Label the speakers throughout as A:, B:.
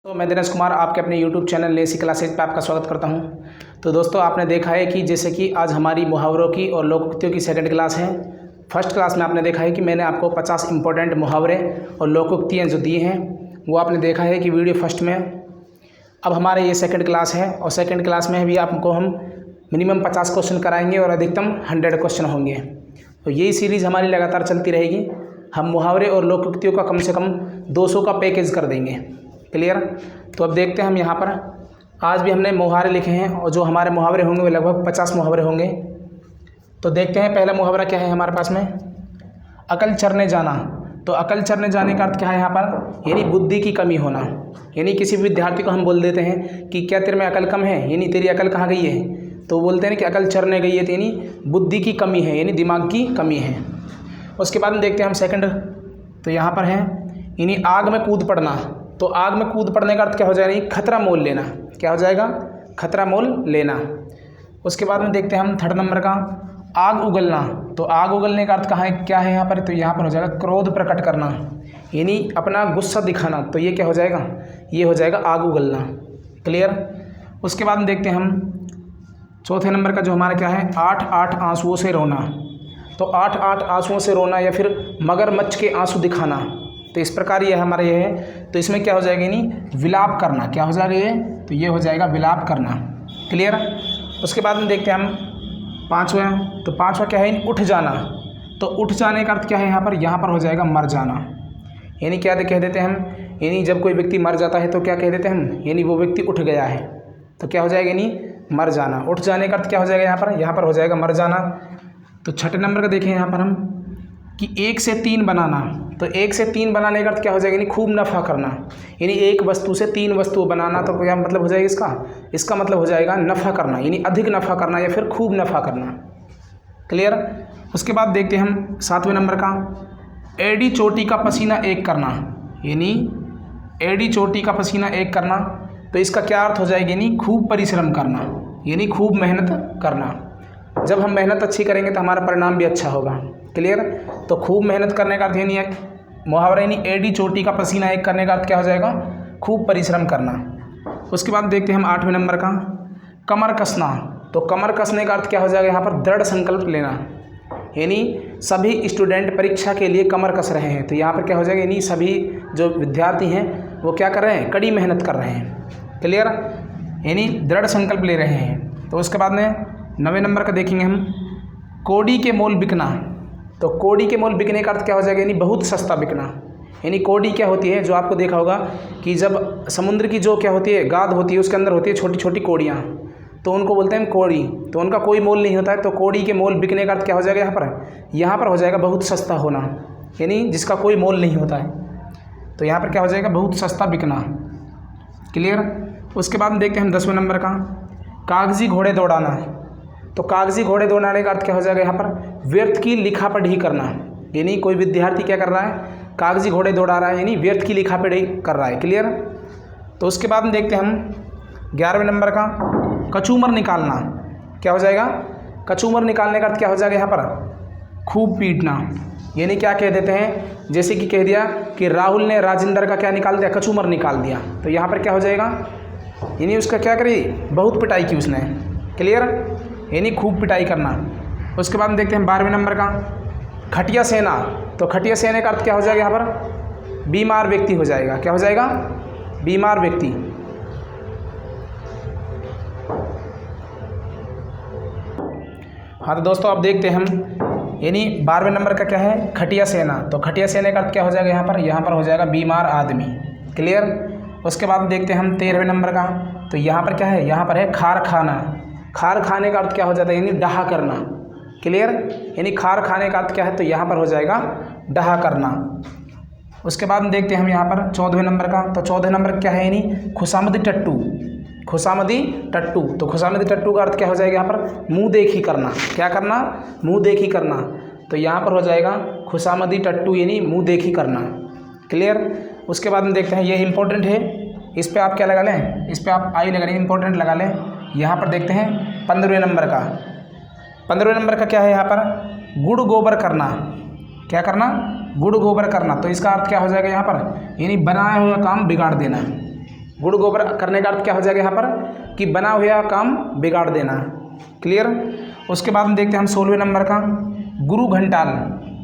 A: तो मैं दिनेश कुमार आपके अपने YouTube चैनल लेसी क्लासेज पे आपका स्वागत करता हूं। तो दोस्तों आपने देखा है कि जैसे कि आज हमारी मुहावरों की और लोकोक्तियों की सेकंड क्लास है। फर्स्ट क्लास में आपने देखा है कि मैंने आपको 50 इंपॉर्टेंट मुहावरे और लोकोक्तियाँ जो दी हैं वो आपने देखा है कि वीडियो फर्स्ट में। अब हमारे ये सेकंड क्लास है और सेकंड क्लास में भी आपको हम मिनिमम 50 क्वेश्चन कराएंगे और अधिकतम 100 क्वेश्चन होंगे। तो यही सीरीज़ हमारी लगातार चलती रहेगी। हम मुहावरे और लोकोक्तियों का कम से कम 200 का पैकेज कर देंगे। क्लियर। तो अब देखते हैं हम यहाँ पर आज भी हमने मुहावरे लिखे हैं और जो हमारे मुहावरे होंगे वो लगभग 50 मुहावरे होंगे। तो देखते हैं पहला मुहावरा क्या है हमारे पास में। अकल चरने जाना। तो अकल चरने जाने का अर्थ क्या है यहाँ पर, यानी बुद्धि की कमी होना। यानी किसी भी विद्यार्थी को हम बोल देते हैं कि क्या तेरे में अकल कम है, यानी तेरी अकल कहाँ गई है, तो बोलते हैं कि अकल चरने गई है, यानी बुद्धि की कमी है, यानी दिमाग की कमी है। उसके बाद में देखते हैं हम सेकंड। तो यहाँ पर है यानी आग में कूद पड़ना। तो आग में कूद पड़ने का अर्थ क्या हो जाएगा, खतरा मोल लेना। क्या हो जाएगा, खतरा मोल लेना। उसके बाद में देखते हैं हम थर्ड नंबर का आग उगलना। तो आग उगलने का अर्थ कहाँ है, क्या है यहाँ पर, तो यहाँ पर हो जाएगा क्रोध प्रकट करना, यानी अपना गुस्सा दिखाना। तो ये क्या हो जाएगा, ये हो जाएगा आग उगलना। क्लियर। उसके बाद में देखते हैं हम चौथे नंबर का जो हमारा क्या है, 8 आंसुओं से रोना। तो 8 आंसुओं से रोना या फिर मगरमच्छ के आंसू दिखाना। तो इस प्रकार ये हमारे ये है। तो इसमें क्या हो जाएगा, नहीं विलाप करना। क्या हो जाएगा ये, तो ये हो जाएगा विलाप करना। क्लियर। उसके बाद में देखते हैं हम पाँचवा। तो पाँचवा क्या है, उठ जाना। तो उठ जाने का अर्थ क्या है यहाँ पर हो जाएगा मर जाना। यानी क्या कह देते हैं हम, यानी जब कोई व्यक्ति मर जाता है तो क्या कह देते हैं हम, यानी वो व्यक्ति उठ गया है। तो क्या हो जाएगा, यानी मर जाना। उठ जाने का अर्थ क्या हो जाएगा यहाँ पर हो जाएगा मर जाना। तो छठे नंबर का देखें यहाँ पर हम कि 1 से 3 बनाना। तो 1 से 3 बनाने का अर्थ क्या हो जाएगा, यानी खूब नफ़ा करना। यानी एक वस्तु से 3 वस्तु बनाना। तो क्या मतलब हो जाएगा इसका मतलब हो जाएगा नफ़ा करना, यानी अधिक नफ़ा करना या फिर खूब नफ़ा करना। क्लियर। उसके बाद देखते हैं हम 7वें नंबर का एड़ी चोटी का पसीना एक करना। यानी एड़ी चोटी का पसीना एक करना। तो इसका क्या अर्थ हो जाएगा, यानी खूब परिश्रम करना, यानी खूब मेहनत करना। जब हम मेहनत अच्छी करेंगे तो हमारा परिणाम भी अच्छा होगा। क्लियर। तो खूब मेहनत करने का अर्थ यानी मुहावरा यानी एड़ी चोटी का पसीना एक करने का अर्थ क्या हो जाएगा, खूब परिश्रम करना। उसके बाद देखते हैं हम 8वें नंबर का कमर कसना। तो कमर कसने का अर्थ क्या हो जाएगा, यहाँ पर दृढ़ संकल्प लेना। यानी सभी स्टूडेंट परीक्षा के लिए कमर कस रहे हैं। तो यहाँ पर क्या हो जाएगा, यानी सभी जो विद्यार्थी हैं वो क्या कर रहे हैं, कड़ी मेहनत कर रहे हैं। क्लियर। यानी दृढ़ संकल्प ले रहे हैं। तो उसके बाद में 9वें नंबर का देखेंगे हम कोड़ी के मोल बिकना। तो कोड़ी के मोल बिकने का अर्थ क्या हो जाएगा, यानी बहुत सस्ता बिकना। यानी कोड़ी क्या होती है, जो आपको देखा होगा कि जब समुद्र की जो क्या होती है, गाद होती है, उसके अंदर होती है छोटी छोटी कोड़ियाँ, तो उनको बोलते हैं कोड़ी। तो उनका कोई मोल नहीं होता है। तो कोड़ी के मोल बिकने का अर्थ क्या हो जाएगा, यहाँ पर हो जाएगा बहुत सस्ता होना, यानी जिसका कोई मोल नहीं होता है। तो यहाँ पर क्या हो जाएगा, बहुत सस्ता बिकना। क्लियर। उसके बाद देखते हैं हम 10वें नंबर का कागजी घोड़े दौड़ाना। तो कागजी घोड़े दौड़ाने का अर्थ क्या हो जाएगा, यहाँ पर व्यर्थ की लिखा पढ़ी करना। यानी कोई विद्यार्थी क्या कर रहा है, कागजी घोड़े दौड़ा रहा है, यानी व्यर्थ की लिखा पढ़ी कर रहा है। क्लियर। तो उसके बाद में देखते हैं हम 11वें नंबर का कचूमर निकालना। क्या हो जाएगा, कचूमर निकालने का अर्थ क्या हो जाएगा, यहाँ पर खूब पीटना। यानी क्या कह देते हैं, जैसे कि कह दिया कि राहुल ने राजेंद्र का क्या निकाल दिया, कचूमर निकाल दिया। तो यहाँ पर क्या हो जाएगा, यानी उसका क्या करी, बहुत पिटाई की उसने। क्लियर। यानी खूब पिटाई करना। उसके बाद देखते हैं 12वें नंबर का खटिया सेना। तो खटिया सेना का अर्थ क्या हो जाएगा, यहाँ पर बीमार व्यक्ति हो जाएगा। क्या हो जाएगा, बीमार व्यक्ति। हाँ तो दोस्तों अब देखते हैं हम, यानी 12वें नंबर का क्या है, खटिया सेना। तो खटिया सेना का अर्थ क्या हो जाएगा, यहाँ पर हो जाएगा बीमार आदमी। क्लियर। उसके बाद देखते हैं हम 13वें नंबर का। तो यहाँ पर क्या है, यहाँ पर है खार खाना। खार खाने का अर्थ क्या हो जाता है, यानी डहा करना। क्लियर। यानी खार खाने का अर्थ क्या है, तो यहाँ पर हो जाएगा डहा करना। उसके बाद में देखते हैं हम यहाँ पर 14वें नंबर का। तो 14वें नंबर क्या है, यानी खुशामदी टट्टू। खुशामदी टट्टू। तो खुशामदी टट्टू का अर्थ क्या हो जाएगा, यहाँ पर मुँह देखी करना। क्या करना, मुँह देखी करना। तो यहाँ पर हो जाएगा खुशामदी टट्टू, यानी मुँह देखी करना। क्लियर। उसके बाद में देखते हैं, ये इंपॉर्टेंट है, इस पर आप क्या लगा लें, इस पर आप आई लगा लें, इंपॉर्टेंट लगा लें। यहाँ पर देखते हैं 15वें नंबर का। 15वें नंबर का क्या है, यहाँ पर गुड़ गोबर करना। क्या करना, गुड़ गोबर करना। तो इसका अर्थ क्या हो जाएगा यहाँ पर, यानी बनाया हुआ काम बिगाड़ देना। गुड़ गोबर करने का अर्थ क्या हो जाएगा यहाँ पर कि बना हुआ काम बिगाड़ देना। क्लियर। उसके बाद में देखते हैं हम 16वें नंबर का गुरु घंटाल।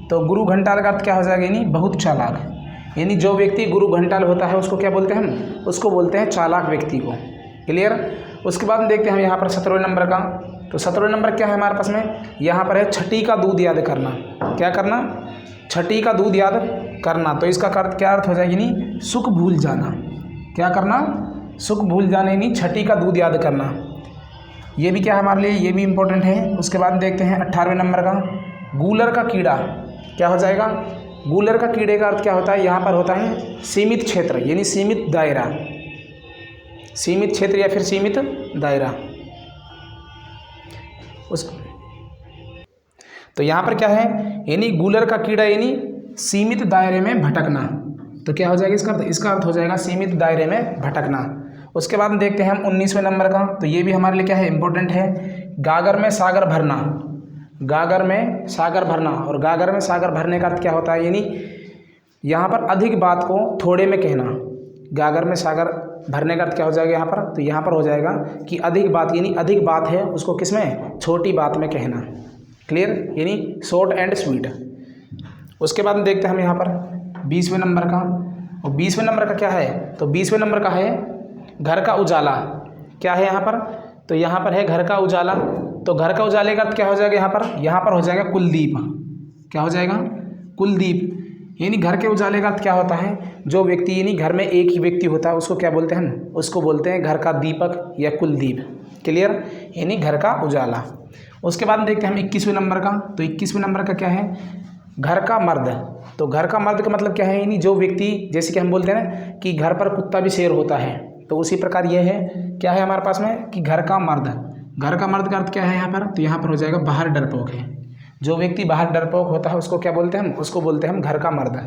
A: तो गुरु घंटाल का अर्थ क्या हो जाएगा, यानी बहुत चालाक। यानी जो व्यक्ति गुरु घंटाल होता है उसको क्या बोलते हैं हम, उसको बोलते हैं चालाक व्यक्ति को। क्लियर। उसके बाद में देखते हैं हम यहाँ पर 17वें नंबर का। तो 17वें नंबर क्या है हमारे पास में, यहाँ पर है छठी का दूध याद करना। क्या करना, छठी का दूध याद करना। तो इसका क्या अर्थ हो जाएगी, नहीं सुख भूल जाना। क्या करना, सुख भूल जाना, यानी छठी का दूध याद करना। ये भी क्या है हमारे लिए, ये भी इम्पोर्टेंट है। उसके बाद देखते हैं 18वें नंबर का गूलर का कीड़ा। क्या हो जाएगा, गूलर का कीड़े का अर्थ क्या होता है, यहाँ पर होता है सीमित क्षेत्र, यानी सीमित दायरा, सीमित क्षेत्र या फिर सीमित दायरा। तो यहाँ पर क्या है, यानी गूलर का कीड़ा यानी सीमित दायरे में भटकना। तो क्या हो जाएगा इसका अर्थ हो जाएगा सीमित दायरे में भटकना। उसके बाद देखते हैं हम 19वें नंबर का। तो ये भी हमारे लिए क्या है, इंपॉर्टेंट है। गागर में सागर भरना। गागर में सागर भरना, और गागर में सागर भरने का अर्थ क्या होता है, यानी यहाँ पर अधिक बात को थोड़े में कहना। गागर में सागर भरने का अर्थ क्या हो जाएगा यहाँ पर, तो यहाँ पर हो जाएगा कि अधिक बात, यानी अधिक बात है उसको किस में, छोटी बात में कहना। क्लियर, यानी शॉर्ट एंड स्वीट। उसके बाद देखते हैं हम यहाँ पर 20वें नंबर का। और 20वें नंबर का क्या है, तो 20वें नंबर का है घर का उजाला। क्या है यहाँ पर, तो यहाँ पर है घर का उजाला। तो घर का उजाले का अर्थ क्या हो जाएगा यहाँ पर हो जाएगा कुलदीप। क्या हो जाएगा, कुलदीप। यानी घर के उजाले का अर्थ क्या होता है, जो व्यक्ति यानी घर में एक ही व्यक्ति होता है उसको क्या बोलते हैं हम, उसको बोलते हैं घर का दीपक या कुलदीप। क्लियर, यानी घर का उजाला। उसके बाद देखते हैं हम 21वें नंबर का। तो 21वें नंबर का क्या है, घर का मर्द। तो घर का मर्द का मतलब क्या है, यानी जो व्यक्ति, जैसे कि हम बोलते हैं ना कि घर पर कुत्ता भी शेर होता है, तो उसी प्रकार ये है, क्या है हमारे पास में कि घर का मर्द। घर का मर्द का अर्थ क्या है यहाँ पर, तो यहाँ पर हो जाएगा बाहर डरपोक है। जो व्यक्ति बाहर डरपोक होता है उसको क्या बोलते हैं हम, उसको बोलते हैं हम घर का मर्द।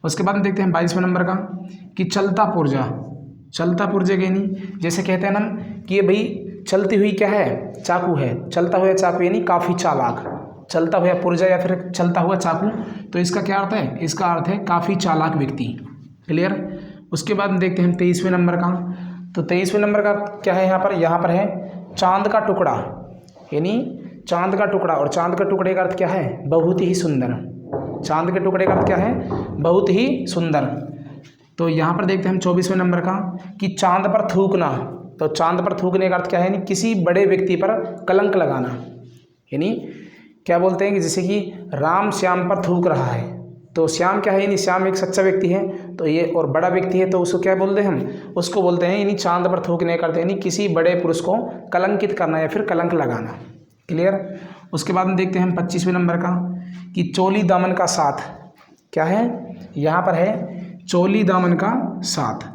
A: उसके बाद देखते हैं 22वें नंबर का कि चलता पुर्जा। चलता पुर्जे के यानी जैसे कहते हैं ना कि ये भाई चलती हुई क्या है, चाकू है। चलता हुआ चाकू यानी काफ़ी चालाक। चलता हुआ पुर्जा या फिर चलता हुआ चाकू, तो इसका क्या अर्थ है, इसका अर्थ है काफ़ी चालाक व्यक्ति। क्लियर। उसके बाद देखते हैं हम 23वें नंबर का। तो 23वें नंबर का क्या है यहाँ पर है चांद का टुकड़ा। यानी चांद का टुकड़ा, और चांद के टुकड़े का अर्थ क्या है, बहुत ही सुंदर। चांद के टुकड़े का अर्थ क्या है, बहुत ही सुंदर। तो यहाँ पर देखते हैं हम 24वें नंबर का कि चांद पर थूकना। तो चांद पर थूकने का अर्थ क्या है, यानी किसी बड़े व्यक्ति पर कलंक लगाना। यानी क्या बोलते हैं कि जैसे कि राम श्याम पर थूक रहा है, तो श्याम क्या है, यानी श्याम एक सच्चा व्यक्ति है, तो ये और बड़ा व्यक्ति है, तो उसको क्या बोलते हैं हम, उसको बोलते हैं यानी चांद पर थूकने का अर्थ यानी किसी बड़े पुरुष को कलंकित करना या फिर कलंक लगाना। क्लियर। उसके बाद में देखते हैं हम 25वें नंबर का कि चोली दामन का साथ। क्या है, यहाँ पर है चोली दामन का साथ।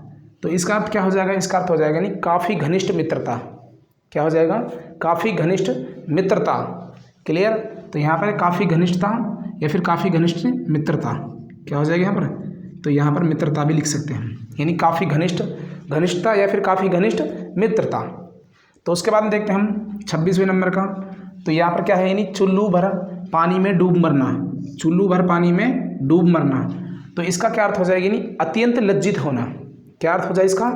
A: तो इसका अर्थ क्या हो जाएगा, इसका अर्थ हो जाएगा यानी काफ़ी घनिष्ठ मित्रता। क्या हो जाएगा, काफ़ी घनिष्ठ मित्रता। क्लियर। तो यहाँ पर काफ़ी घनिष्ठता या फिर काफ़ी घनिष्ठ मित्रता। क्या हो जाएगा यहाँ पर, तो यहाँ पर मित्रता भी लिख सकते हैं, यानी काफ़ी घनिष्ठता या फिर काफ़ी घनिष्ठ मित्रता। तो उसके बाद में देखते हैं हम 26वें नंबर का। तो यहाँ पर क्या है, यानी चुल्लू भर पानी में डूब मरना। चुल्लू भर पानी में डूब मरना। तो इसका क्या अर्थ हो जाएगा, यानी अत्यंत लज्जित होना। क्या अर्थ हो जाए इसका,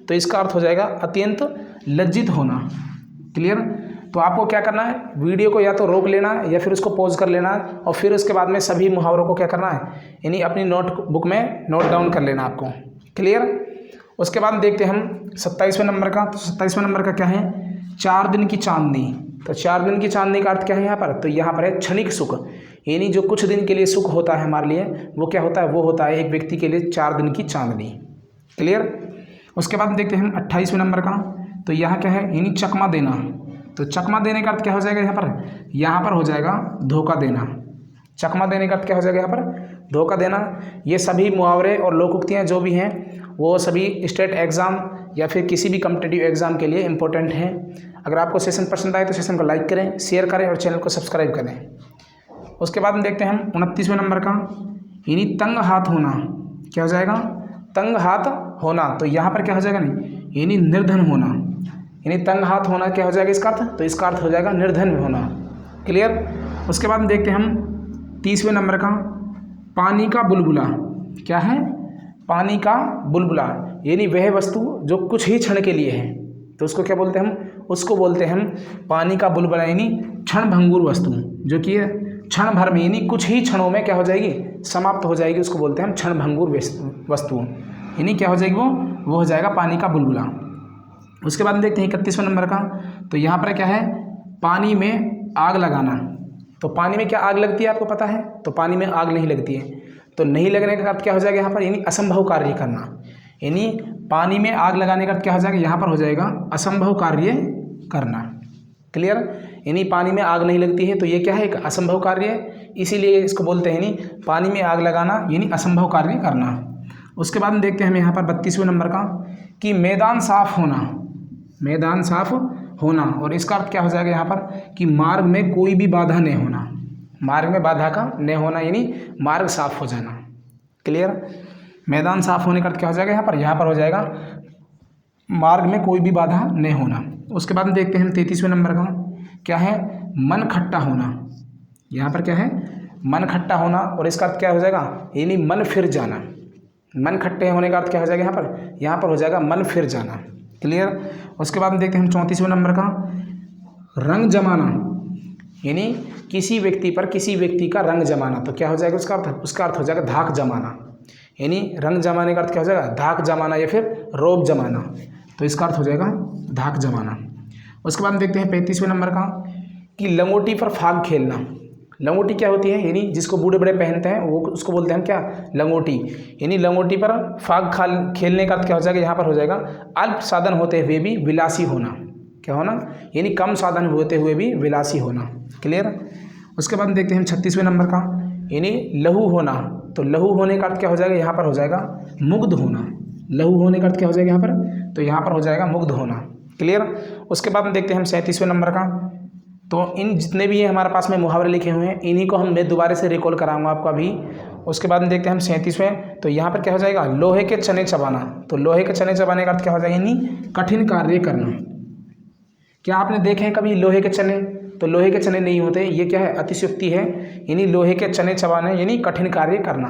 A: तो इसका अर्थ हो जाएगा अत्यंत लज्जित होना। क्लियर। तो आपको क्या करना है, वीडियो को या तो रोक लेना या फिर उसको पॉज कर लेना, और फिर उसके बाद में सभी मुहावरों को क्या करना है, यानी अपनी नोटबुक में नोट डाउन कर लेना आपको। क्लियर। उसके बाद देखते हैं हम 27वें नंबर का। तो 27वें नंबर का क्या है, 4 दिन की चांदनी। तो 4 दिन की चांदनी का अर्थ क्या है यहाँ पर, तो यहाँ पर है क्षणिक सुख। यानी जो कुछ दिन के लिए सुख होता है हमारे लिए, वो क्या होता है, वो होता है एक व्यक्ति के लिए 4 दिन की चांदनी। क्लियर। उसके बाद देखते हैं हम 28वें नंबर का। तो यहाँ क्या है, यानी चकमा देना। तो चकमा देने का अर्थ क्या हो जाएगा यहाँ पर हो जाएगा धोखा देना। चकमा देने का अर्थ क्या हो जाएगा यहाँ पर, धोखा देना। ये सभी मुहावरे और लोकोक्तियाँ जो भी हैं वो सभी स्टेट एग्ज़ाम या फिर किसी भी कॉम्पिटिटिव एग्ज़ाम के लिए इम्पोर्टेंट हैं। अगर आपको सेशन पसंद आए तो सेशन को लाइक करें, शेयर करें और चैनल को सब्सक्राइब करें। उसके बाद में देखते हैं हम 29वें नंबर का, यानी तंग हाथ होना। क्या हो जाएगा, तंग हाथ होना। तो यहाँ पर क्या हो जाएगा, नहीं यानी निर्धन होना। यानी तंग हाथ होना क्या हो जाएगा इसका अर्थ, तो इसका अर्थ हो जाएगा निर्धन होना। क्लियर। उसके बाद देखते हैं हम 30वें नंबर का, पानी का बुलबुला। क्या है, पानी का बुलबुला। यानी वह वस्तु जो कुछ ही क्षण के लिए है, तो उसको क्या बोलते हैं हम? उसको बोलते हैं हम पानी का बुलबुला, यानी क्षण भंगुर वस्तु, जो कि क्षण भर में यानी कुछ ही क्षणों में क्या हो जाएगी? समाप्त हो जाएगी। उसको बोलते हैं हम क्षण भंगुर वस्तु, यानी क्या हो जाएगी? वो हो जाएगा पानी का बुलबुला। उसके बाद देखते हैं 31वें नंबर का। तो यहाँ पर क्या है? पानी में आग लगाना। तो पानी में क्या आग लगती है, आपको पता है? तो पानी में आग नहीं लगती है। तो नहीं लगने का अर्थ क्या हो जाएगा यहाँ पर? यानी असंभव कार्य करना। यानी पानी में आग लगाने का अर्थ क्या हो जाएगा? यहाँ पर हो जाएगा असंभव कार्य करना। क्लियर? यानी पानी में आग नहीं लगती है, तो ये क्या है? एक असंभव कार्य है, इसीलिए इसको बोलते हैं यानी पानी में आग लगाना, यानी असंभव कार्य करना। उसके बाद देखते हैं हम यहाँ पर 32वें नंबर का कि मैदान साफ होना। मैदान साफ होना, और इसका अर्थ क्या हो जाएगा यहाँ पर? कि मार्ग में कोई भी बाधा नहीं होना। मार्ग में बाधा का नहीं होना, यानी मार्ग साफ हो जाना। क्लियर? मैदान साफ होने का अर्थ क्या हो जाएगा यहाँ पर? यहाँ पर हो जाएगा मार्ग में कोई भी बाधा नहीं होना। उसके बाद देखते हैं हम 33वें नंबर का क्या है? मन खट्टा होना। यहाँ पर क्या है? मन खट्टा होना, और इसका अर्थ क्या हो जाएगा? यानी मन फिर जाना। मन खट्टे होने का अर्थ क्या हो जाएगा यहाँ पर? यहाँ पर हो जाएगा मन फिर जाना। क्लियर? उसके बाद देखते हैं हम 34वें नंबर का रंग जमाना, यानी किसी व्यक्ति पर किसी व्यक्ति का रंग जमाना। तो क्या हो जाएगा उसका अर्थ? उसका अर्थ हो जाएगा धाक जमाना। यानी रंग जमाने का अर्थ क्या हो जाएगा? धाक जमाना या फिर रोब जमाना। तो इसका अर्थ हो जाएगा धाक जमाना। उसके बाद देखते हैं 35वें नंबर का कि लंगोटी पर फाग खेलना। लंगोटी क्या होती है? यानी जिसको बूढ़े बड़े पहनते हैं वो, उसको बोलते हैं हम क्या? लंगोटी। यानी लंगोटी पर फाग खेलने का अर्थ क्या हो जाएगा? यहाँ पर हो जाएगा अल्प साधन होते हुए भी विलासी होना। क्या होना? यानी कम साधन होते हुए भी विलासी होना। क्लियर? उसके बाद देखते हैं हम 36वें नंबर का, यानी लहू होना। तो लहू होने का अर्थ क्या हो जाएगा? यहाँ पर हो जाएगा मुग्ध होना। लहू होने का अर्थ क्या हो जाएगा यहाँ पर? तो यहाँ पर हो जाएगा मुग्ध होना। क्लियर? उसके बाद देखते हैं हम 37वें नंबर का। तो इन जितने भी हमारे पास में मुहावरे लिखे हुए हैं, इन्हीं को हम मैं दोबारा से रिकॉल कराऊंगा आपको अभी। उसके बाद देखते हैं हम 37वें। तो यहाँ पर क्या हो जाएगा? लोहे के चने चबाना। तो लोहे के चने चबाने का अर्थ क्या हो जाएगा? यानी कठिन कार्य करना। क्या आपने देखे हैं कभी लोहे के चने? तो लोहे के चने नहीं होते, ये क्या है? अतिशयोक्ति है। यानी लोहे के चने चबाने यानी कठिन कार्य करना।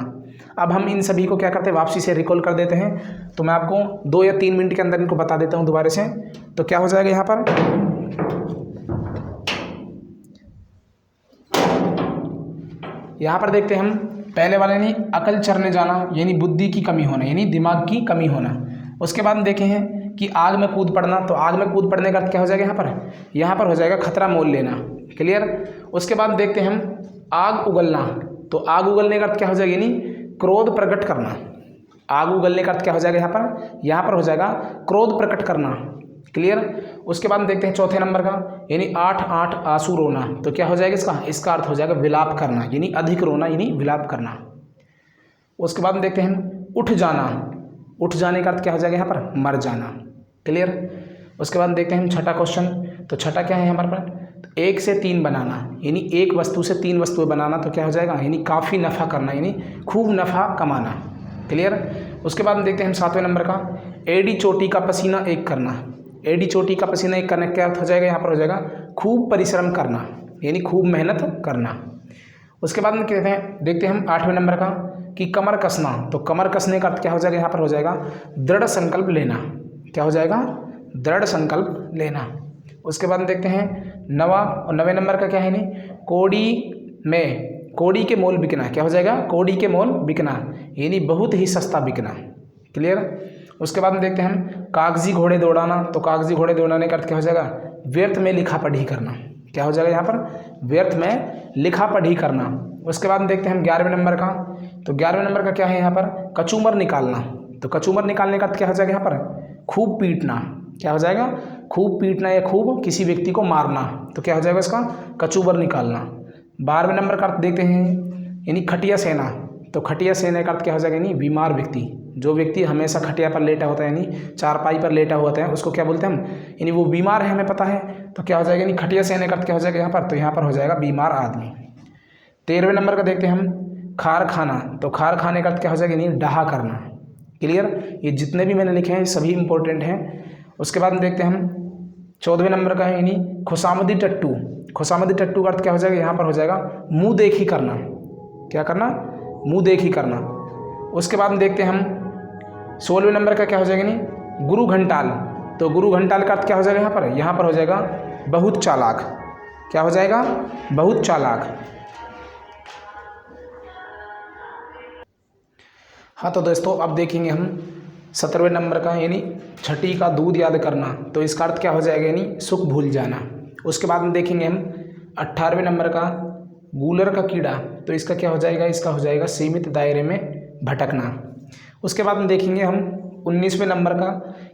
A: अब हम इन सभी को क्या करते हैं? वापसी से रिकॉल कर देते हैं। तो मैं आपको 2 या 3 मिनट के अंदर इनको बता देता हूँ दोबारा से। तो क्या हो जाएगा यहाँ पर? यहाँ पर देखते हैं हम पहले वाले यानी अकल चरने जाना, यानी बुद्धि की कमी होना, यानी दिमाग की कमी होना। उसके बाद देखे हैं कि आग में कूद पड़ना। तो आग में कूद पड़ने का अर्थ क्या हो जाएगा यहाँ पर? यहाँ पर हो जाएगा खतरा मोल लेना। क्लियर? उसके बाद देखते हैं हम आग उगलना। तो आग उगलने का अर्थ क्या हो जाएगा? यानी क्रोध प्रकट करना। आग उगलने का अर्थ क्या हो जाएगा यहाँ पर? यहाँ पर हो जाएगा क्रोध प्रकट करना। क्लियर? उसके बाद देखते हैं चौथे नंबर का, यानी 8 आंसू रोना। तो क्या हो जाएगा इसका अर्थ हो जाएगा विलाप करना, यानी अधिक रोना, यानी विलाप करना। उसके बाद देखते हैं हम उठ जाना। उठ जाने का अर्थ क्या हो जाएगा यहाँ पर? मर जाना। क्लियर? उसके बाद देखते हैं हम छठा क्वेश्चन। तो छठा क्या है हमारे पर? तो 1 से 3 बनाना, यानी एक वस्तु से 3 वस्तुएं बनाना। तो क्या हो जाएगा? यानी काफ़ी नफ़ा करना, यानी खूब नफ़ा कमाना। क्लियर? उसके बाद देखते हैं हम 7वें नंबर का, एड़ी चोटी का पसीना एक करना। एड़ी चोटी का पसीना एक करने का क्या अर्थ हो जाएगा? यहाँ पर हो जाएगा खूब परिश्रम करना, यानी खूब मेहनत करना। उसके बाद में कहते हैं देखते हैं हम 8वें नंबर का कि कमर कसना। तो कमर कसने का अर्थ क्या हो जाएगा? यहाँ पर हो जाएगा दृढ़ संकल्प लेना। क्या हो जाएगा? दृढ़ संकल्प लेना। उसके बाद देखते हैं 9वें नंबर का क्या है? नहीं कोड़ी के मोल बिकना। क्या हो जाएगा? कोड़ी के मोल बिकना, यानी बहुत ही सस्ता बिकना। क्लियर? उसके बाद में देखते हैं हम कागजी घोड़े दौड़ाना। तो कागजी घोड़े दौड़ाने का अर्थ क्या हो जाएगा? व्यर्थ में लिखा पढ़ी करना। क्या हो जाएगा यहाँ पर? व्यर्थ में लिखा पढ़ी करना। उसके बाद देखते हैं हम 11वें नंबर का। तो 11वें नंबर का क्या है यहाँ पर? कचूमर निकालना। तो कचूमर निकालने का अर्थ क्या हो जाएगा यहाँ पर? खूब पीटना। क्या हो जाएगा? खूब पीटना या खूब किसी व्यक्ति को मारना। तो क्या हो जाएगा इसका? कचूमर निकालना। 12वें नंबर का अर्थ देखते हैं, यानी खटिया सेना। तो खटिया सेना का अर्थ क्या हो जाएगा? यानी बीमार व्यक्ति। जो व्यक्ति हमेशा खटिया पर लेटा होता है, यानी चारपाई पर लेटा होता है, उसको क्या बोलते हैं हम? यानी वो बीमार है, हमें पता है। तो क्या हो जाएगा? यानी खटिया सेने का अर्थ क्या हो जाएगा यहाँ पर? तो यहाँ पर हो जाएगा बीमार आदमी। 13वें नंबर का देखते हैं हम खार खाना। तो खार खाने का अर्थ क्या हो जाएगा? यानी डहा करना। क्लियर? ये जितने भी मैंने लिखे हैं सभी इंपॉर्टेंट हैं। उसके बाद देखते हैं हम 14वें नंबर का है, यानी खुशामदी टट्टू। खुशामदी टट्टू का अर्थ क्या हो जाएगा? यहाँ पर हो जाएगा मुँह देखी करना। क्या करना? मुँह देखी करना। उसके बाद देखते हैं हम 16वें नंबर का क्या हो जाएगा यानी गुरु घंटाल। तो गुरु घंटाल का अर्थ क्या हो जाएगा यहाँ पर? यहाँ पर हो जाएगा बहुत चालाक। क्या हो जाएगा? बहुत चालाक। हाँ तो दोस्तों अब देखेंगे हम 17वें नंबर का यानी छठी का दूध याद करना। तो इसका अर्थ क्या हो जाएगा? यानी सुख भूल जाना। उसके बाद में देखेंगे हम 18वें नंबर का गूलर का कीड़ा। तो इसका क्या हो जाएगा? इसका हो जाएगा सीमित दायरे में भटकना। उसके बाद में देखेंगे हम 19वें नंबर का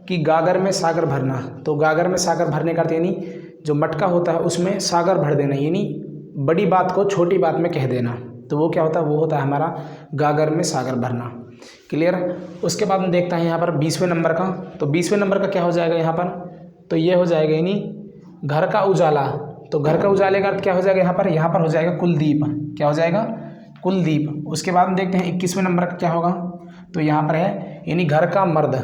A: कि गागर में सागर भरना। तो गागर में सागर भरने का अर्थ यानी जो मटका होता है उसमें सागर भर देना, यानी बड़ी बात को छोटी बात में कह देना। तो वो क्या होता है? वो होता है हमारा गागर में सागर भरना। क्लियर। उसके बाद में देखते हैं यहाँ पर 20वें नंबर का। तो 20वें नंबर का क्या हो जाएगा यहाँ पर? तो ये हो जाएगा यानी घर का उजाला। तो घर का उजाले का अर्थ क्या हो जाएगा यहाँ पर? यहाँ पर हो जाएगा कुलदीप। क्या हो जाएगा? कुलदीप। उसके बाद में देखते हैं 21वें नंबर का क्या होगा? तो यहाँ पर है यानी घर का मर्द,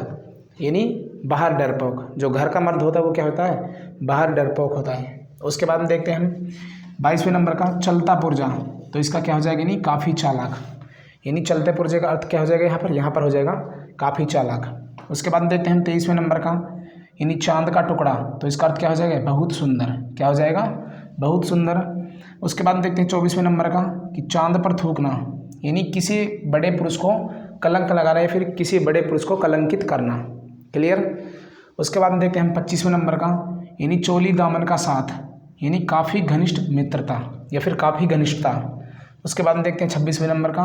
A: यानी बाहर डरपोक। जो घर का मर्द होता है वो क्या होता है? बाहर डरपोक होता है। उसके बाद में देखते हैं हम 22वें नंबर का चलता पुर्जा। तो इसका क्या हो जाएगा? यानी काफ़ी चालाक। यानी चलते पुर्जे का अर्थ क्या हो जाएगा यहाँ पर? यहाँ पर हो जाएगा काफ़ी चालाक। उसके बाद देखते हैं हम 23वें नंबर का यानी चांद का टुकड़ा। तो इसका अर्थ क्या हो जाएगा? बहुत सुंदर। क्या हो जाएगा? बहुत सुंदर। उसके बाद देखते हैं 24वें नंबर का कि चांद पर थूकना, यानी किसी बड़े पुरुष को कलंक लगाना या फिर किसी बड़े पुरुष को कलंकित करना। क्लियर। उसके बाद देखते हैं हम 25वें नंबर का यानी चोली दामन का साथ, यानी काफ़ी घनिष्ठ मित्रता या फिर काफ़ी घनिष्ठता। उसके बाद देखते हैं 26वें नंबर का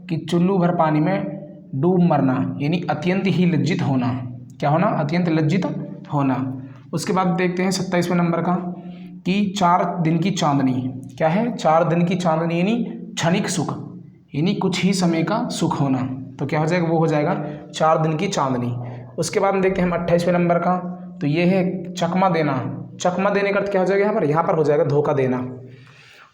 A: कि चुल्लू भर पानी में डूब मरना, यानी अत्यंत ही लज्जित होना। क्या होना? अत्यंत लज्जित होना। उसके बाद देखते हैं 27वें नंबर का कि 4 दिन की चांदनी। क्या है? 4 दिन की चांदनी यानी क्षणिक सुख, यानी कुछ ही समय का सुख होना। तो क्या हो जाएगा? वो हो जाएगा 4 दिन की चांदनी। उसके बाद देखते हैं हम 28वें नंबर का। तो ये है चकमा देना। चकमा देने का अर्थ क्या हो जाएगा यहाँ पर? यहाँ पर हो जाएगा धोखा देना।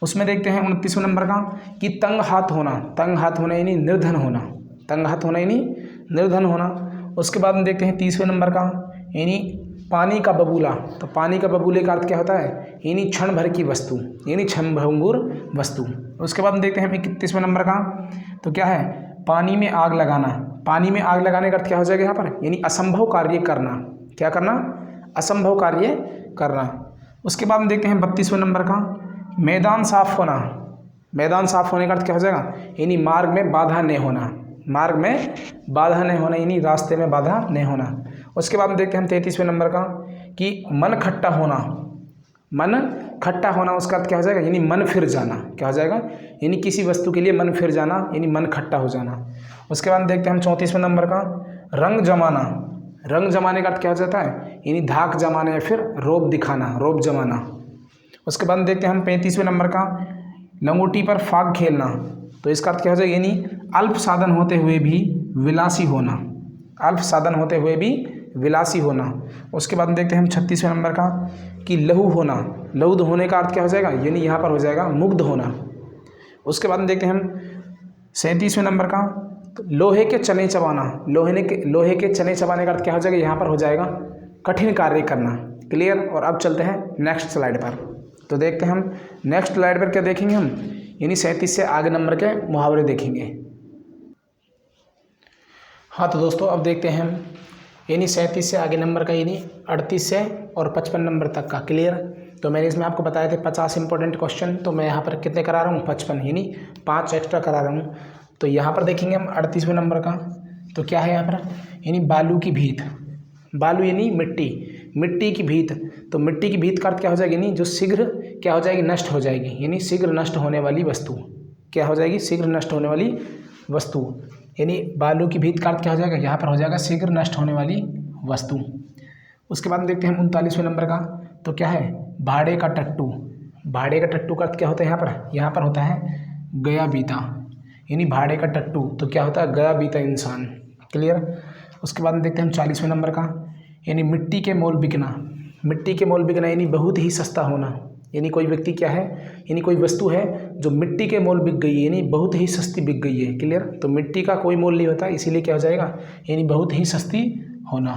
A: उसमें देखते हैं 29वें नंबर का कि तंग हाथ होना। तंग हाथ होना यानी निर्धन होना। तंग हाथ होना यानी निर्धन होना। उसके बाद में देखते हैं 30वें नंबर का यानी पानी का बबूला। तो पानी का बबूले का अर्थ क्या होता है? यानी क्षण भर की वस्तु, यानी क्षण भंगुर वस्तु। उसके बाद में देखते हैं हम 31वें नंबर का। तो क्या है? पानी में आग लगाना। पानी में आग लगाने का अर्थ क्या हो जाएगा यहाँ पर? यानी असंभव कार्य करना। क्या करना? असंभव कार्य करना। उसके बाद में देखते हैं 32वें नंबर का मैदान साफ होना। मैदान साफ होने का अर्थ क्या हो जाएगा? यानी मार्ग में बाधा नहीं होना। मार्ग में बाधा नहीं होना, यानी रास्ते में बाधा नहीं होना। उसके बाद में देखते हैं हम 33वें नंबर का कि मन खट्टा होना। मन खट्टा होना उसका अर्थ क्या हो जाएगा? यानी मन फिर जाना। क्या हो जाएगा? यानी किसी वस्तु के लिए मन फिर जाना, यानी मन खट्टा हो जाना। उसके बाद देखते हैं हम 34वें नंबर का रंग जमाना। रंग जमाने का अर्थ क्या हो जाता है? यानी धाक जमाना या फिर रोब दिखाना, रोब जमाना। उसके बाद देखते हैं हम 35वें नंबर का लंगोटी पर फाग खेलना। तो इसका अर्थ क्या हो जाएगा? यानी अल्प साधन होते हुए भी विलासी होना। अल्प साधन होते हुए भी विलासी होना। उसके बाद देखते हैं हम 36वें नंबर का कि लहू होना। लहू होने का अर्थ क्या हो जाएगा? यानी यहाँ पर हो जाएगा मुग्ध होना। उसके बाद देखते हैं हम 37वें नंबर का तो लोहे के चने चबाना। लोहे के चने चबाने का अर्थ क्या हो जाएगा? यहाँ पर हो जाएगा कठिन कार्य करना। क्लियर। और अब चलते हैं नेक्स्ट स्लाइड पर। तो देखते हैं हम नेक्स्ट स्लाइड पर क्या देखेंगे हम, यानी 37 से आगे नंबर के मुहावरे देखेंगे। हाँ तो दोस्तों अब देखते हैं हम यानी 37 से आगे नंबर का, यानी 38 से और 55 नंबर तक का। क्लियर। तो मैंने इसमें आपको बताए थे 50 इंपॉर्टेंट क्वेश्चन। तो मैं यहाँ पर कितने करा रहा हूँ? 55, यानी 5 एक्स्ट्रा करा रहा हूँ। तो यहाँ पर देखेंगे हम 38वें नंबर का। तो क्या है यहाँ पर? यानी बालू की भीत। बालू यानी मिट्टी, मिट्टी की भीत। तो मिट्टी की भीत का अर्थ क्या हो जाएगी? यानी जो शीघ्र क्या हो जाएगी? नष्ट हो जाएगी, यानी शीघ्र नष्ट होने वाली वस्तु। क्या हो जाएगी? शीघ्र नष्ट होने वाली वस्तु। यानी बालू की भीत का अर्थ क्या हो जाएगा? यहाँ पर हो जाएगा शीघ्र नष्ट होने वाली वस्तु। उसके बाद देखते हैं हम 39वें नंबर का। तो क्या है? भाड़े का टट्टू। भाड़े का टट्टू का अर्थ क्या होता है यहाँ पर? यहाँ पर होता है गया बीता, यानी भाड़े का टट्टू। तो क्या होता है? गया बीता इंसान। क्लियर। उसके बाद देखते हैं हम 40वें नंबर का, यानी मिट्टी के मोल बिकना। मिट्टी के मोल बिकना यानी बहुत ही सस्ता होना। यानी कोई व्यक्ति क्या है? यानी कोई वस्तु है जो मिट्टी के मोल बिक गई है, यानी बहुत ही सस्ती बिक गई है। क्लियर। तो मिट्टी का कोई मोल नहीं होता, इसीलिए क्या हो जाएगा? यानी बहुत ही सस्ती होना।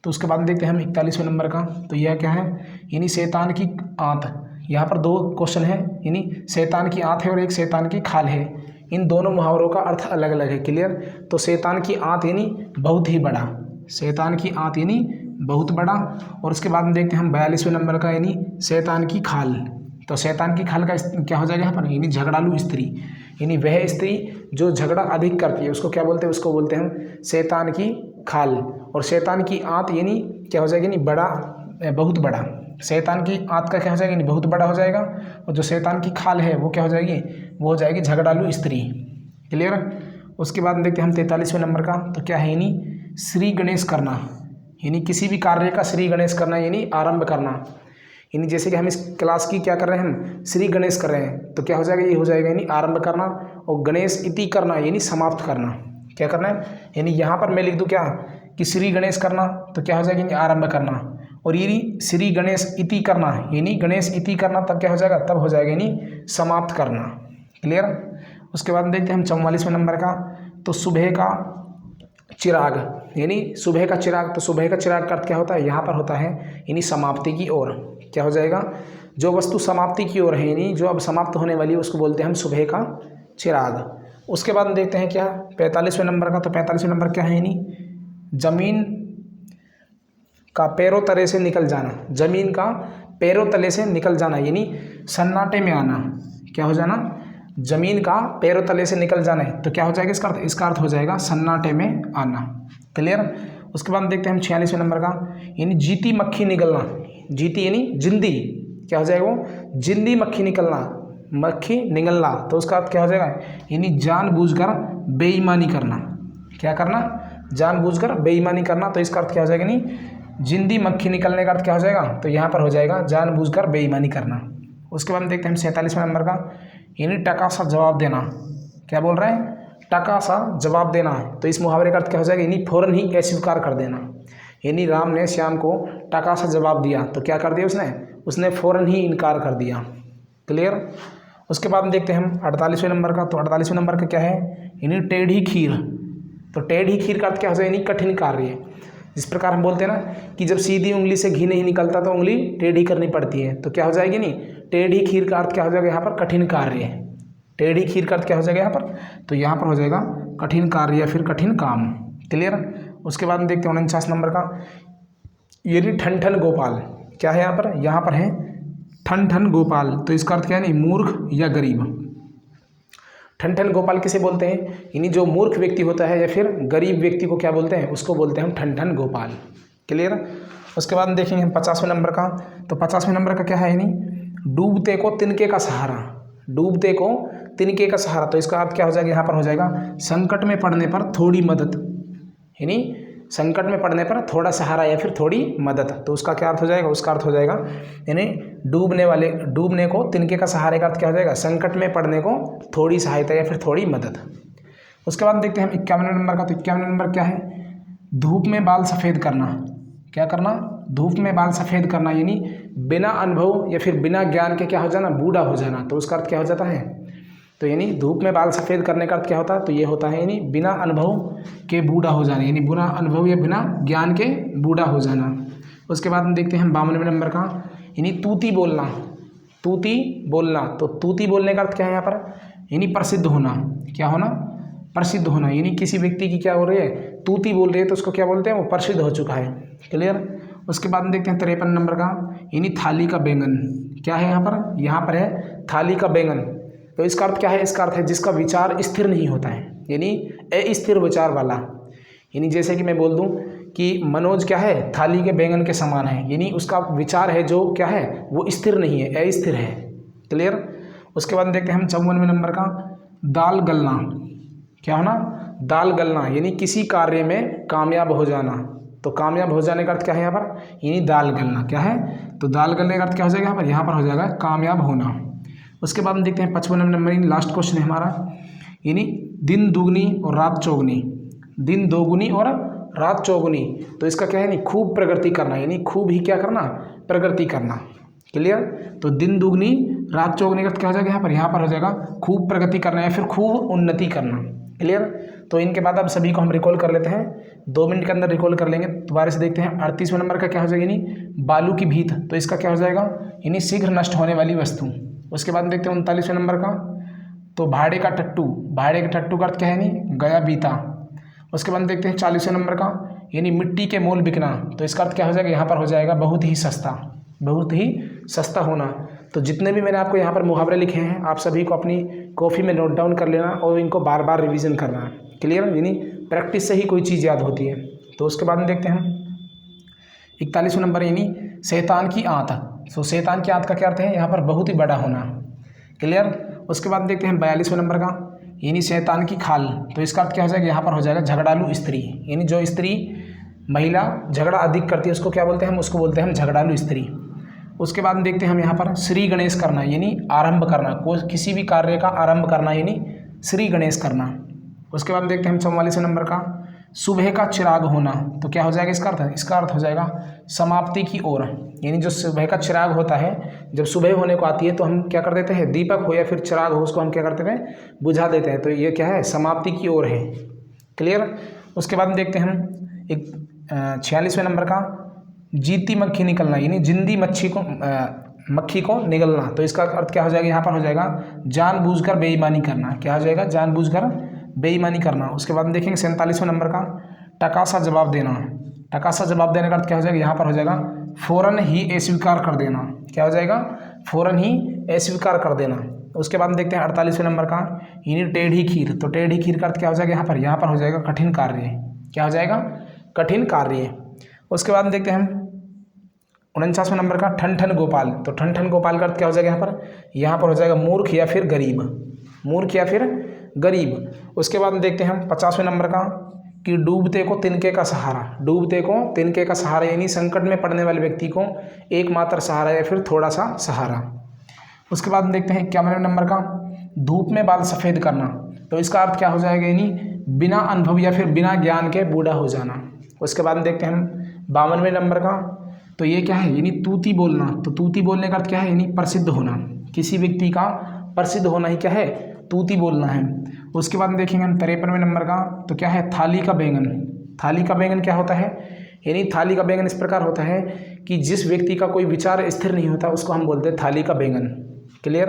A: तो उसके बाद देखते हैं हम 41वें नंबर का। तो यह क्या है? यानी शैतान की आंत। यहाँ पर 2 क्वेश्चन है, यानी शैतान की आंत है और एक शैतान की खाल है। इन दोनों मुहावरों का अर्थ अलग अलग है। क्लियर। तो शैतान की आंत यानी बहुत ही बड़ा, शैतान की आंत यानी बहुत बड़ा। और उसके बाद में देखते हैं हम 42वें नंबर का यानी शैतान की खाल। तो शैतान की खाल का क्या हो जाएगा यहाँ पर, यानी झगड़ालू स्त्री, यानी वह स्त्री जो झगड़ा अधिक करती है उसको क्या बोलते हैं, उसको बोलते हैं शैतान की खाल। और शैतान की आंत यानी क्या हो जाएगी, यानी बड़ा, बहुत बड़ा। शैतान की आंत का क्या हो जाएगा, यानी बहुत बड़ा हो जाएगा। और जो शैतान की खाल है वो क्या हो जाएगी, वो हो जाएगी झगड़ालू स्त्री। क्लियर। उसके बाद देखते हैं हम 43वें नंबर का। तो क्या है, यानी श्री गणेश करना, यानी किसी भी कार्य का श्री गणेश करना यानी आरंभ करना। यानी जैसे कि हम इस क्लास की क्या कर रहे हैं, हम श्री गणेश कर रहे हैं, तो क्या हो जाएगा, ये हो जाएगा यानी आरंभ करना। और गणेश इति करना यानी समाप्त करना। क्या करना है, यानी यहाँ पर मैं लिख दूँ क्या कि श्री गणेश करना, तो क्या हो जाएगा, यानी आरंभ करना। और ये श्री गणेश इति करना यानी गणेश इति करना, तब क्या हो जाएगा, तब हो जाएगा यानी समाप्त करना। क्लियर। उसके बाद देखते हैं हम 44वें नंबर का। तो सुबह का चिराग, यानी सुबह का चिराग। तो सुबह का चिराग का अर्थ क्या होता है, यहाँ पर होता है यानी समाप्ति की ओर। क्या हो जाएगा, जो वस्तु समाप्ति की ओर है, यानी जो अब समाप्त होने वाली है, उसको बोलते हैं हम सुबह का चिराग। उसके बाद देखते हैं क्या 45वें नंबर का। तो 45वें नंबर क्या है, यानी जमीन का पैरों तले से निकल जाना, जमीन का पैरों तले से निकल जाना यानी सन्नाटे में आना। क्या हो जाना, जमीन का पैरों तले से निकल जाना है, तो क्या हो जाएगा इसका अर्थ हो जाएगा सन्नाटे में आना। क्लियर। उसके बाद देखते हैं हम 46वें नंबर का, यानी जीती मक्खी निकलना। जीती यानी जिंदी, क्या हो जाएगा वो, जिंदी मक्खी निकलना, मक्खी निगलना। तो उसका अर्थ क्या हो जाएगा, यानी जानबूझकर बेईमानी करना। क्या करना, जानबूझकर बेईमानी करना। तो इसका अर्थ क्या हो जाएगा, यानी जिंदी मक्खी निकलने का अर्थ क्या हो जाएगा, तो यहाँ पर हो जाएगा जानबूझकर बेईमानी करना। उसके बाद देखते हैं हम 47वें नंबर का, यानी टका सा जवाब देना। क्या बोल रहे हैं, टका सा जवाब देना। तो इस मुहावरे का अर्थ क्या हो जाएगा, यानी फौरन ही अस्वीकार कर देना। यानी राम ने श्याम को टका सा जवाब दिया, तो क्या कर दिया उसने फौरन ही इनकार कर दिया। क्लियर। उसके बाद देखते हैं हम 48वें नंबर का। तो 48वें नंबर का क्या है, यानी टेढ़ी खीर। तो टेढ़ी खीर का अर्थ क्या हो जाएगा, यानी कठिन कार्य। जिस प्रकार हम बोलते हैं ना कि जब सीधी उंगली से घी नहीं निकलता तो उंगली टेढ़ी करनी पड़ती है, तो क्या हो जाएगी, नहीं टेढ़ी खीर का अर्थ क्या हो जाएगा यहाँ पर, कठिन कार्य। टेढ़ी खीर का अर्थ क्या हो जाएगा यहाँ पर, तो यहाँ पर हो जाएगा कठिन कार्य या फिर कठिन काम। क्लियर। उसके बाद देखते हैं 49 नंबर का, यानी ठन ठन गोपाल। क्या है यहाँ पर है ठन ठन गोपाल। तो इसका अर्थ क्या है, नहीं मूर्ख या गरीब। ठन ठन गोपाल किसे बोलते हैं, यानी जो मूर्ख व्यक्ति होता है या फिर गरीब व्यक्ति को क्या बोलते हैं, उसको बोलते हैं हम ठन ठन गोपाल। क्लियर। उसके बाद देखेंगे हम 50वें नंबर का। तो 50वें नंबर का क्या है, यानी डूबते को तिनके का सहारा। डूबते को तिनके का सहारा। तो इसका अर्थ क्या हो जाएगा, यहाँ पर हो जाएगा संकट में पड़ने पर थोड़ी मदद, यानी संकट में पड़ने पर थोड़ा सहारा या फिर थोड़ी मदद। तो उसका क्या अर्थ हो जाएगा, उसका अर्थ हो जाएगा यानी डूबने को तिनके का सहारे का अर्थ क्या हो जाएगा, संकट में पड़ने को थोड़ी सहायता या फिर थोड़ी मदद। उसके बाद देखते हैं हम 51वें नंबर का। तो 51वें नंबर क्या है, धूप में बाल सफ़ेद करना। क्या करना, धूप में बाल सफ़ेद करना, यानी बिना अनुभव या फिर बिना ज्ञान के क्या हो जाना, बूढ़ा हो जाना। तो उसका अर्थ क्या हो जाता है, तो यानी धूप में बाल सफ़ेद करने का अर्थ क्या होता है, तो ये होता है यानी बिना अनुभव के बूढ़ा हो जाना, यानी बिना अनुभव या बिना ज्ञान के बूढ़ा हो जाना। उसके बाद हम देखते हैं हम 52वें नंबर का, यानी तूती बोलना। तूती बोलना। तो तूती बोलने का अर्थ क्या है यहाँ पर, यानी प्रसिद्ध होना। क्या होना, प्रसिद्ध होना। यानी किसी व्यक्ति की क्या हो रही है, तूती बोल रही है, तो उसको क्या बोलते हैं, वो प्रसिद्ध हो चुका है। क्लियर। उसके बाद हम देखते हैं 53 नंबर का, यानी थाली का बैंगन। क्या है यहाँ पर है थाली का बैंगन। तो इसका अर्थ क्या है, इसका अर्थ है जिसका विचार स्थिर नहीं होता है, यानी अस्थिर विचार वाला। यानी जैसे कि मैं बोल दूं कि मनोज क्या है, थाली के बैंगन के समान है, यानी उसका विचार है जो क्या है, वो स्थिर नहीं है, अस्थिर है। क्लियर। उसके बाद देखते हैं हम 54वें नंबर का, दाल गलना। क्या होना, दाल गलना, यानी किसी कार्य में कामयाब हो जाना। तो कामयाब हो जाने का अर्थ क्या है यहाँ पर, यानी दाल गलना। क्या है, तो दाल गलने का अर्थ क्या हो जाएगा यहाँ पर हो जाएगा कामयाब होना। उसके बाद हम देखते हैं 55वें नंबर, लास्ट क्वेश्चन है हमारा, यानी दिन दुगनी और रात चौगुनी। दिन दोगुनी और रात चौगुनी। तो इसका क्या है, नहीं खूब प्रगति करना, यानी खूब ही क्या करना, प्रगति करना। क्लियर। तो दिन दुगनी रात चौगुनी का क्या हो जाएगा यहाँ पर हो जाएगा खूब प्रगति करना या फिर खूब उन्नति करना। क्लियर। तो इनके बाद अब सभी को हम रिकॉल कर लेते हैं, 2 मिनट के अंदर रिकॉल कर लेंगे। दोबारा से देखते हैं 38वें नंबर का क्या हो जाएगा, यानी बालू की भीत। तो इसका क्या हो जाएगा, यानी शीघ्र नष्ट होने वाली वस्तु। उसके बाद देखते हैं 39वें नंबर का, तो भाड़े का टट्टू, भाड़े का टट्टू का अर्थ क्या है यानी गया बीता। उसके बाद देखते हैं 40वें नंबर का, यानी मिट्टी के मोल बिकना। तो इसका अर्थ क्या हो जाएगा, यहाँ पर हो जाएगा बहुत ही सस्ता, बहुत ही सस्ता होना। तो जितने भी मैंने आपको यहाँ पर मुहावरे लिखे हैं आप सभी को अपनी कॉपी में नोट डाउन कर लेना और इनको बार बार रिवीजन करना है। क्लियर, यानी प्रैक्टिस से ही कोई चीज़ याद होती है। तो उसके बाद में देखते हैं हम 41वां नंबर, यानी शैतान की आंत। सो शैतान की आंत का क्या अर्थ है, यहाँ पर बहुत ही बड़ा होना। क्लियर। उसके बाद देखते हैं 42वें नंबर का, यानी शैतान की खाल। तो इसका अर्थ क्या हो जाएगा, यहाँ पर हो जाएगा झगड़ालू स्त्री। यानी जो स्त्री महिला झगड़ा अधिक करती है उसको क्या बोलते हैं, हम उसको बोलते हैं हम झगड़ालू स्त्री। उसके बाद देखते हैं हम यहाँ पर श्री गणेश करना, यानी आरंभ करना, कोई किसी भी कार्य का आरंभ करना, यानी श्री गणेश करना। उसके बाद देखते हैं हम 44वें नंबर का, सुबह का चिराग होना। तो क्या हो जाएगा इसका अर्थ, इसका अर्थ हो जाएगा समाप्ति की ओर। यानी जो सुबह का चिराग होता है, जब सुबह होने को आती है तो हम क्या कर देते हैं, दीपक हो या फिर चिराग हो उसको हम क्या करते हैं, बुझा देते हैं। तो ये क्या है, समाप्ति की ओर है। क्लियर। उसके बाद देखते हैं हम एक 46वें नंबर का, जीती मक्खी निकलना, यानी जिंदी मक्खी को निगलना। तो इसका अर्थ क्या हो जाएगा, यहाँ पर हो जाएगा जानबूझकर बेईमानी करना। क्या हो जाएगा, जानबूझकर बेईमानी करना। उसके बाद देखेंगे 47वें नंबर का, टकासा जवाब देना। टकासा जवाब देने का अर्थ क्या हो जाएगा, यहाँ पर हो जाएगा फ़ौरन ही अस्वीकार कर देना। क्या हो जाएगा, फ़ौरन ही अस्वीकार कर देना। उसके बाद देखते हैं 48वें नंबर का, यानी टेढ़ी खीर। तो टेढ़ी खीर का अर्थ क्या हो जाएगा, यहाँ पर हो जाएगा कठिन कार्य। क्या हो जाएगा, कठिन कार्य। उसके बाद देखते हैं हम 49वें नंबर का, ठन ठन गोपाल। तो ठन ठन गोपाल का अर्थ क्या हो जाएगा, यहाँ पर हो जाएगा मूर्ख या फिर गरीब, मूर्ख या फिर गरीब। उसके बाद देखते हैं हम 50वें नंबर का, कि डूबते को तिनके का सहारा। डूबते को तिनके का सहारा, यानी संकट में पड़ने वाले व्यक्ति को एकमात्र सहारा या फिर थोड़ा सा सहारा। उसके बाद देखते हैं 51वें नंबर का, धूप में बाल सफ़ेद करना। तो इसका अर्थ क्या हो जाएगा, यानी बिना अनुभव या फिर बिना ज्ञान के बूढ़ा हो जाना। उसके बाद देखते हैं हम 52वें नंबर का, तो ये क्या है, यानी तूती बोलना। तो तूती बोलने का अर्थ क्या है, यानी प्रसिद्ध होना। किसी व्यक्ति का प्रसिद्ध होना ही क्या है, तूती बोलना है। उसके बाद देखेंगे हम 53वें नंबर का, तो क्या है, थाली का बैंगन। थाली का बैंगन क्या होता है, यानी थाली का बैंगन इस प्रकार होता है कि जिस व्यक्ति का कोई विचार स्थिर नहीं होता उसको हम बोलते हैं थाली का बैंगन। क्लियर।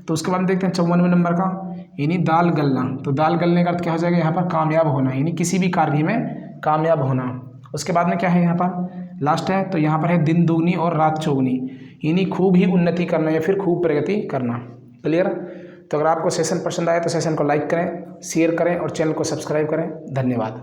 A: तो उसके बाद देखते हैं 54वें नंबर का, यानी दाल गलना। तो दाल गलने का अर्थ क्या हो जाएगा, यहाँ पर कामयाब होना, यानी किसी भी कार्य में कामयाब होना। उसके बाद में क्या है, यहाँ पर लास्ट है, तो यहाँ पर है दिन दुगनी और रात चौगनी, यानी खूब ही उन्नति करना या फिर खूब प्रगति करना। क्लियर। तो अगर आपको सेशन पसंद आए तो सेशन को लाइक करें, शेयर करें और चैनल को सब्सक्राइब करें। धन्यवाद।